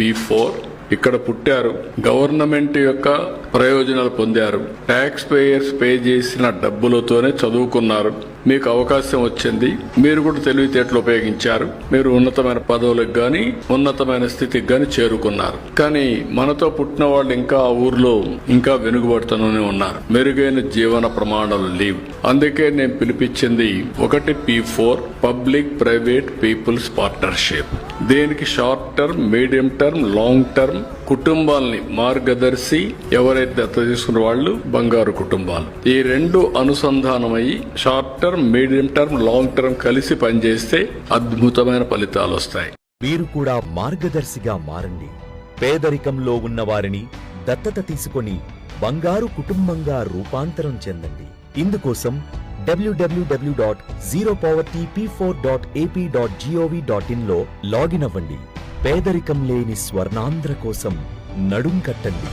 P4 ఇక్కడ పుట్టారు, government యొక్క ప్రయోజనాలు పొందారు, ట్యాక్స్ పేయర్స్ పే చేసిన డబ్బులతోనే చదువుకున్నారు, మీకు అవకాశం వచ్చింది, మీరు కూడా తెలివితేటలు ఉపయోగించారు, మీరు ఉన్నతమైన పదవులకు గాని ఉన్నతమైన స్థితికి గాని చేరుకున్నారు. కానీ మనతో పుట్టిన వాళ్ళు ఇంకా ఆ ఊర్లో ఇంకా వెనుకబడుతూనే ఉన్నారు, మెరుగైన జీవన ప్రమాణాలు లేవు. అందుకే నేను పిలిపించింది ఒకటి P4 public private people's partnership. దీనికి short term, medium term, long term కుటుంబాలని మార్గదర్శి, ఎవరైతే దత్త తీసుకున్న వాళ్ళు బంగారు కుటుంబాలు, ఈ రెండు అనుసంధానమయ్యి short term, medium term, long term కలిసి పనిచేస్తే అద్భుతమైన ఫలితాలు వస్తాయి. మీరు కూడా మార్గదర్శిగా మారండి. పేదరికంలో ఉన్న వారిని దత్తత తీసుకొని బంగారు కుటుంబంగా రూపాంతరం చెందండి. ఇందుకోసం www.zeropovertyp4.ap.gov.in లో లాగిన్ అవ్వండి. పేదరికం లేని స్వర్ణాంధ్ర కోసం నడుం కట్టండి.